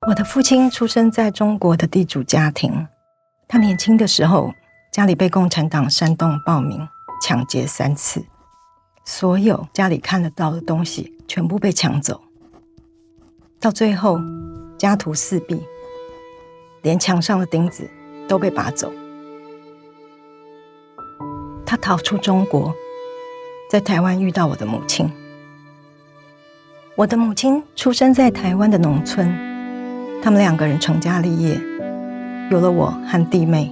我的父亲出生在中国的地主家庭，他年轻的时候，家里被共产党煽动暴民，抢劫3次，所有家里看得到的东西全部被抢走，到最后家徒四壁，连墙上的钉子都被拔走。他逃出中国，在台湾遇到我的母亲。我的母亲出生在台湾的农村，他们2个人成家立业，有了我和弟妹。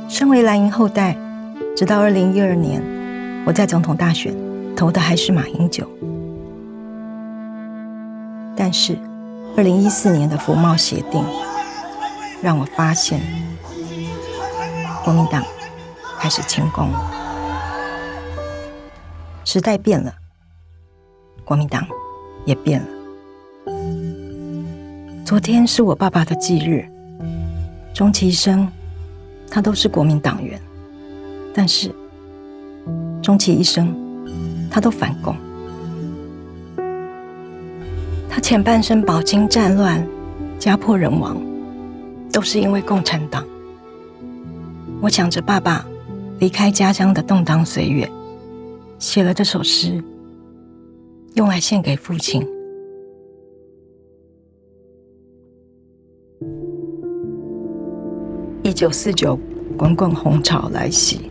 身为蓝营后代，直到2012年，我在总统大选投的还是马英九。但是2014年的服贸协定，让我发现国民党开始清攻。时代变了，国民党也变了。昨天是我爸爸的忌日，终其一生他都是国民党员，但是终其一生他都反共。他前半生饱经战乱，家破人亡，都是因为共产党。我想着爸爸离开家乡的动荡岁月，写了这首诗，用来献给父亲。1949滚滚红潮来袭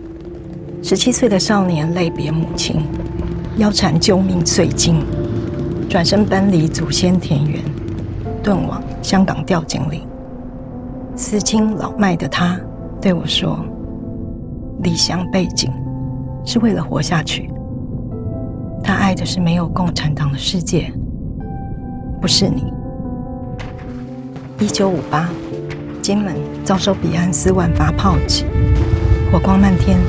，17岁的少年泪别母亲，腰缠救命碎金，转身奔离祖先田园，遁往香港吊井里。思亲老迈的他对我说，离乡背井是为了活下去，他爱的是没有共产党的世界，不是你。1958金门遭受彼岸4万发炮击，火光漫天，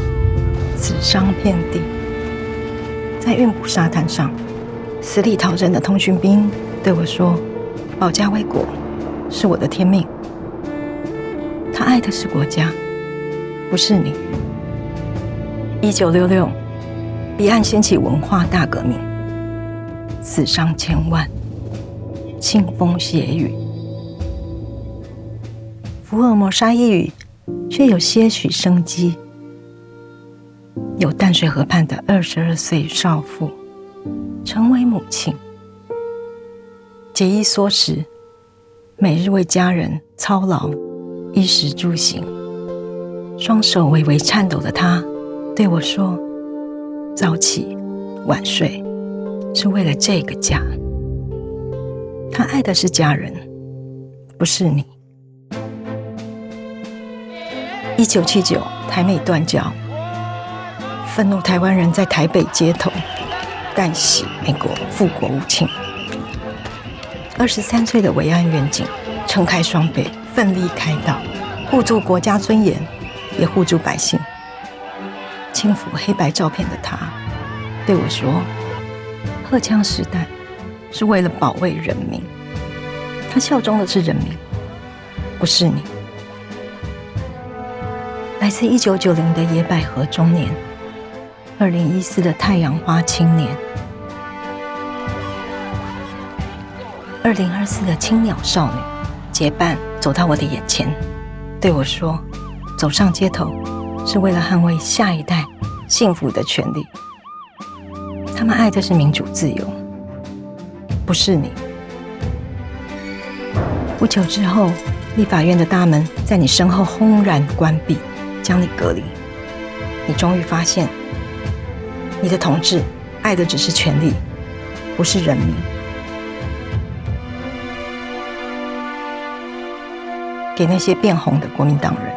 死伤遍地。在运补沙滩上，死里逃生的通讯兵对我说，保家卫国是我的天命。他爱的是国家，不是你。1966彼岸掀起文化大革命，死伤千万，腥风血雨。福尔摩沙一语，却有些许生机。有淡水河畔的22岁少妇，成为母亲，节衣缩食，每日为家人操劳，衣食住行。双手微微颤抖的她对我说，早起晚睡是为了这个家。她爱的是家人，不是你。1979台美断交，愤怒台湾人在台北街头干洗美国复国武庆。23岁的维安远警撑开双臂，奋力开道，护住国家尊严，也护住百姓。轻抚黑白照片的他对我说，荷枪实弹是为了保卫人民，他效忠的是人民，不是你。来自1990的野百合中年，2014的太阳花青年，2024的青鸟少女，结伴走到我的眼前，对我说，走上街头是为了捍卫下一代幸福的权利。他们爱的是民主自由，不是你。不久之后，立法院的大门在你身后轰然关闭，将你隔离。你终于发现，你的同志爱的只是权利，不是人民。给那些变红的国民党人，